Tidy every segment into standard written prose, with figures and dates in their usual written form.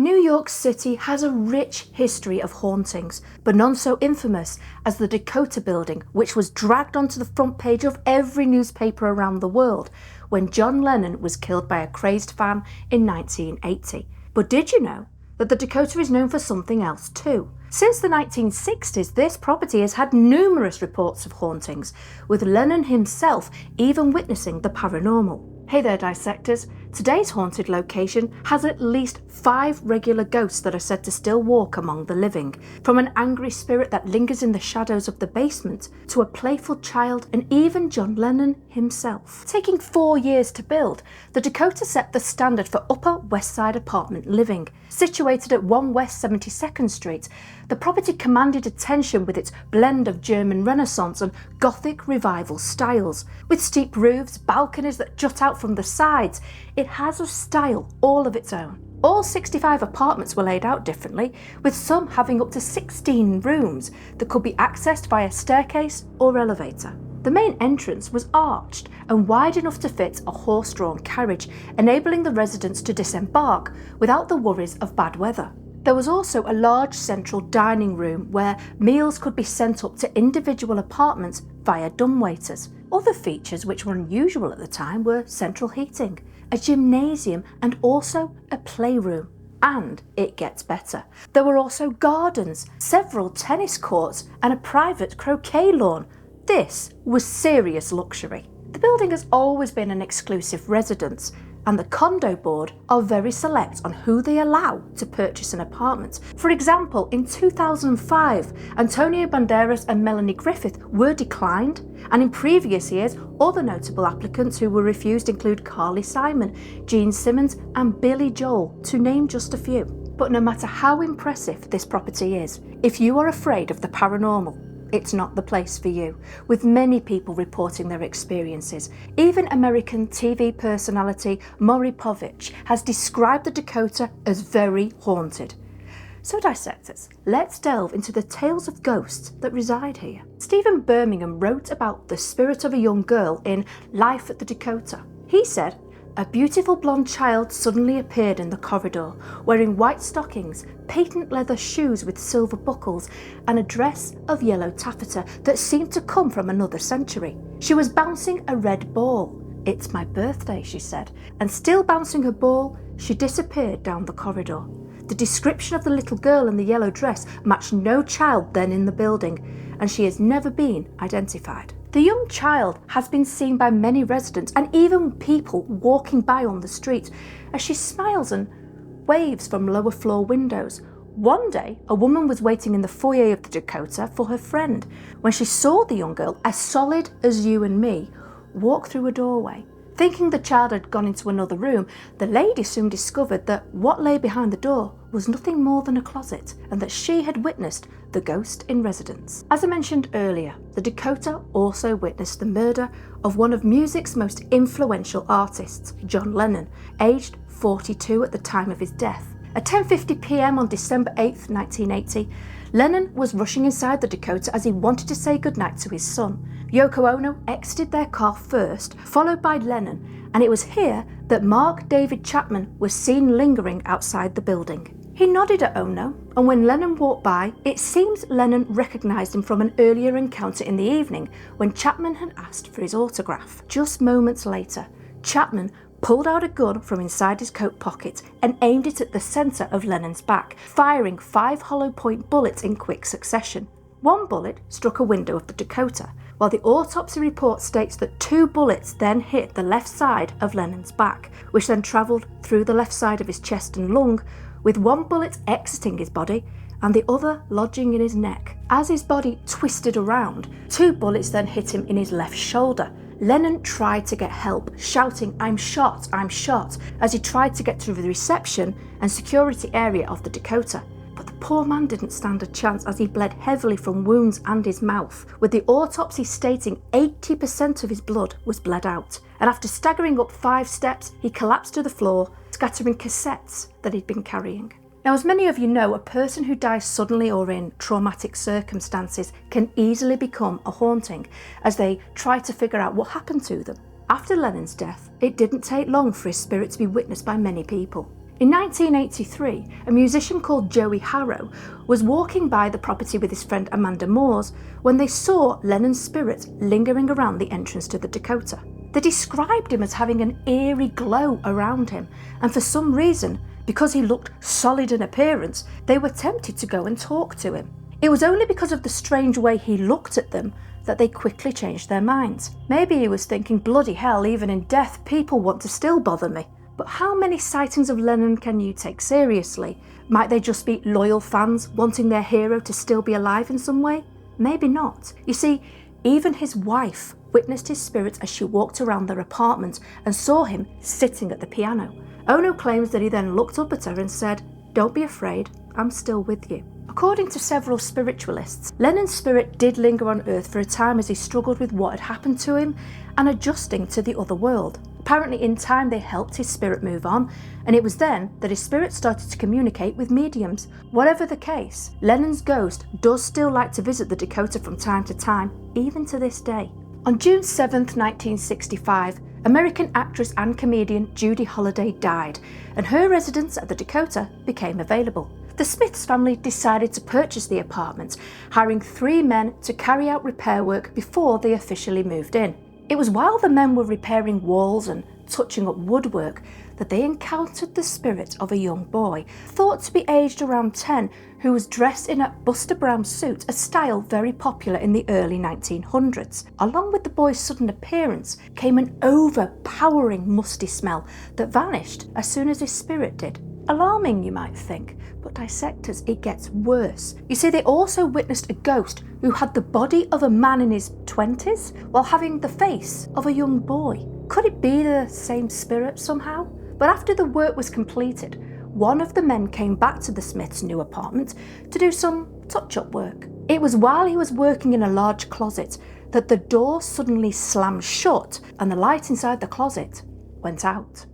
New York City has a rich history of hauntings, but none so infamous as the Dakota Building, which was dragged onto the front page of every newspaper around the world when John Lennon was killed by a crazed fan in 1980. But did you know that the Dakota is known for something else too? Since the 1960s, this property has had numerous reports of hauntings, with Lennon himself even witnessing the paranormal. Hey there, dissectors. Today's haunted location has at least 5 regular ghosts that are said to still walk among the living, from an angry spirit that lingers in the shadows of the basement to a playful child and even John Lennon himself. Taking 4 years to build, the Dakota set the standard for Upper West Side apartment living. Situated at 1 West 72nd Street, the property commanded attention with its blend of German Renaissance and Gothic Revival styles. With steep roofs, balconies that jut out from the sides, it has a style all of its own. All 65 apartments were laid out differently, with some having up to 16 rooms that could be accessed via staircase or elevator. The main entrance was arched and wide enough to fit a horse-drawn carriage, enabling the residents to disembark without the worries of bad weather. There was also a large central dining room where meals could be sent up to individual apartments via dumbwaiters. Other features which were unusual at the time were central heating, a gymnasium and also a playroom. And it gets better. There were also gardens, several tennis courts and a private croquet lawn. This was serious luxury. The building has always been an exclusive residence, and the condo board are very select on who they allow to purchase an apartment. For example, in 2005, Antonio Banderas and Melanie Griffith were declined, and in previous years, other notable applicants who were refused include Carly Simon, Gene Simmons and Billy Joel, to name just a few. But no matter how impressive this property is, if you are afraid of the paranormal, it's not the place for you, with many people reporting their experiences. Even American TV personality Maury Povich has described the Dakota as very haunted. So dissectors, let's delve into the tales of ghosts that reside here. Stephen Birmingham wrote about the spirit of a young girl in Life at the Dakota. He said, "A beautiful blonde child suddenly appeared in the corridor, wearing white stockings, patent leather shoes with silver buckles, and a dress of yellow taffeta that seemed to come from another century. She was bouncing a red ball. 'It's my birthday,' she said, and still bouncing her ball, she disappeared down the corridor. The description of the little girl in the yellow dress matched no child then in the building, and she has never been identified." The young child has been seen by many residents and even people walking by on the street as she smiles and waves from lower floor windows. One day, a woman was waiting in the foyer of the Dakota for her friend when she saw the young girl, as solid as you and me, walk through a doorway. Thinking the child had gone into another room, the lady soon discovered that what lay behind the door was nothing more than a closet, and that she had witnessed the ghost in residence. As I mentioned earlier, the Dakota also witnessed the murder of one of music's most influential artists, John Lennon, aged 42 at the time of his death. At 10:50 p.m. on December 8, 1980, Lennon was rushing inside the Dakota as he wanted to say goodnight to his son. Yoko Ono exited their car first, followed by Lennon, and it was here that Mark David Chapman was seen lingering outside the building. He nodded at Ono, and when Lennon walked by, it seems Lennon recognised him from an earlier encounter in the evening when Chapman had asked for his autograph. Just moments later, Chapman pulled out a gun from inside his coat pocket and aimed it at the centre of Lennon's back, firing 5 hollow-point bullets in quick succession. One bullet struck a window of the Dakota, while the autopsy report states that 2 bullets then hit the left side of Lennon's back, which then travelled through the left side of his chest and lung, with 1 bullet exiting his body and the other lodging in his neck. As his body twisted around, 2 bullets then hit him in his left shoulder. Lennon tried to get help, shouting, I'm shot," as he tried to get to the reception and security area of the Dakota. But the poor man didn't stand a chance as he bled heavily from wounds and his mouth, with the autopsy stating 80% of his blood was bled out. And after staggering up 5 steps, he collapsed to the floor, scattering cassettes that he'd been carrying. Now, as many of you know, a person who dies suddenly or in traumatic circumstances can easily become a haunting as they try to figure out what happened to them. After Lennon's death, it didn't take long for his spirit to be witnessed by many people. In 1983, a musician called Joey Harrow was walking by the property with his friend Amanda Moores when they saw Lennon's spirit lingering around the entrance to the Dakota. They described him as having an eerie glow around him, and for some reason, because he looked solid in appearance, they were tempted to go and talk to him. It was only because of the strange way he looked at them that they quickly changed their minds. Maybe he was thinking, bloody hell, even in death, people want to still bother me. But how many sightings of Lennon can you take seriously? Might they just be loyal fans wanting their hero to still be alive in some way? Maybe not. You see, even his wife witnessed his spirit as she walked around their apartment and saw him sitting at the piano. Ono claims that he then looked up at her and said, "Don't be afraid, I'm still with you." According to several spiritualists, Lennon's spirit did linger on Earth for a time as he struggled with what had happened to him and adjusting to the other world. Apparently in time they helped his spirit move on, and it was then that his spirit started to communicate with mediums. Whatever the case, Lennon's ghost does still like to visit the Dakota from time to time, even to this day. On June 7th, 1965, American actress and comedian Judy Holliday died, and her residence at the Dakota became available. The Smiths family decided to purchase the apartment, hiring 3 men to carry out repair work before they officially moved in. It was while the men were repairing walls and touching up woodwork that they encountered the spirit of a young boy, thought to be aged around 10, who was dressed in a Buster Brown suit, a style very popular in the early 1900s. Along with the boy's sudden appearance came an overpowering musty smell that vanished as soon as his spirit did. Alarming, you might think, but dissectors, it gets worse. You see, they also witnessed a ghost who had the body of a man in his 20s while having the face of a young boy. Could it be the same spirit somehow? But after the work was completed, one of the men came back to the Smiths' new apartment to do some touch-up work. It was while he was working in a large closet that the door suddenly slammed shut and the light inside the closet went out.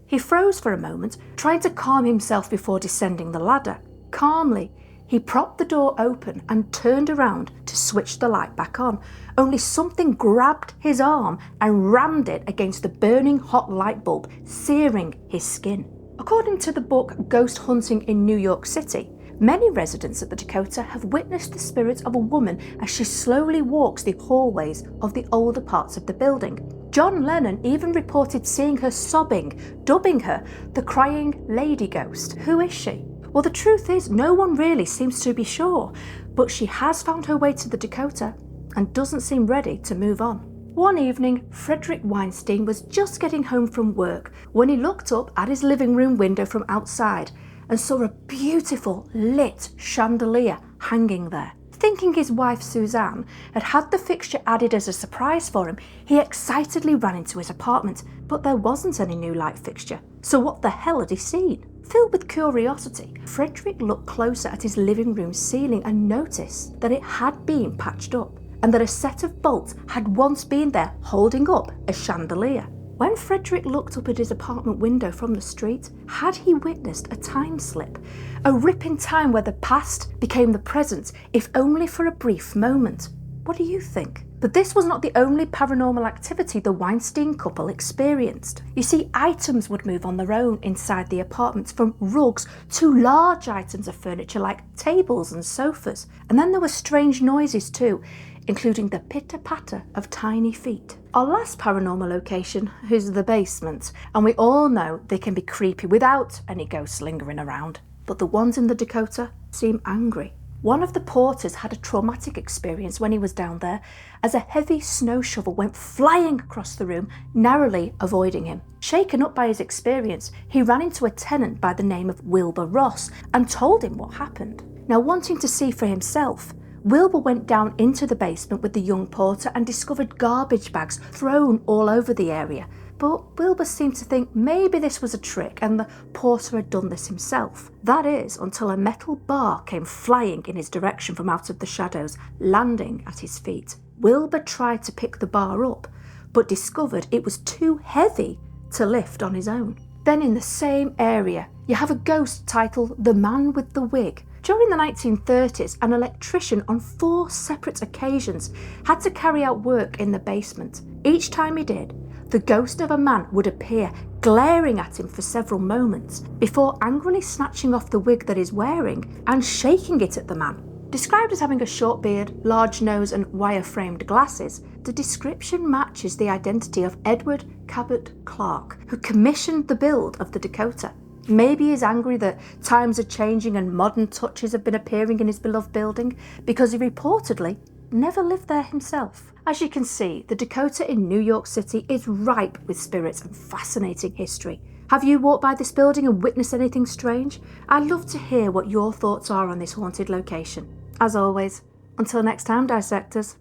He froze for a moment, trying to calm himself before descending the ladder. Calmly, he propped the door open and turned around to switch the light back on, only something grabbed his arm and rammed it against the burning hot light bulb, searing his skin. According to the book Ghost Hunting in New York City, many residents at the Dakota have witnessed the spirit of a woman as she slowly walks the hallways of the older parts of the building. John Lennon even reported seeing her sobbing, dubbing her the crying lady ghost. Who is she? Well, the truth is, no one really seems to be sure, but she has found her way to the Dakota and doesn't seem ready to move on. One evening, Frederick Weinstein was just getting home from work when he looked up at his living room window from outside and saw a beautiful lit chandelier hanging there. Thinking his wife Suzanne had had the fixture added as a surprise for him, he excitedly ran into his apartment, but there wasn't any new light fixture. So what the hell had he seen? Filled with curiosity, Frederick looked closer at his living room ceiling and noticed that it had been patched up, and that a set of bolts had once been there holding up a chandelier. When Frederick looked up at his apartment window from the street, had he witnessed a time slip? A rip in time where the past became the present, if only for a brief moment? What do you think? But this was not the only paranormal activity the Weinstein couple experienced. You see, items would move on their own inside the apartments, from rugs to large items of furniture like tables and sofas. And then there were strange noises too, including the pitter-patter of tiny feet. Our last paranormal location is the basement, and we all know they can be creepy without any ghosts lingering around. But the ones in the Dakota seem angry. One of the porters had a traumatic experience when he was down there, as a heavy snow shovel went flying across the room, narrowly avoiding him. Shaken up by his experience, he ran into a tenant by the name of Wilbur Ross and told him what happened. Now, wanting to see for himself, Wilbur went down into the basement with the young porter and discovered garbage bags thrown all over the area. But Wilbur seemed to think maybe this was a trick and the porter had done this himself. That is, until a metal bar came flying in his direction from out of the shadows, landing at his feet. Wilbur tried to pick the bar up, but discovered it was too heavy to lift on his own. Then in the same area, you have a ghost titled The Man with the Wig. During the 1930s, an electrician on 4 separate occasions had to carry out work in the basement. Each time he did, the ghost of a man would appear, glaring at him for several moments, before angrily snatching off the wig that he's wearing and shaking it at the man. Described as having a short beard, large nose and wire-framed glasses, the description matches the identity of Edward Cabot Clark, who commissioned the build of the Dakota. Maybe he's angry that times are changing and modern touches have been appearing in his beloved building, because he reportedly never lived there himself. As you can see, the Dakota in New York City is ripe with spirits and fascinating history. Have you walked by this building and witnessed anything strange? I'd love to hear what your thoughts are on this haunted location. As always, until next time, dissectors,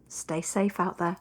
stay safe out there.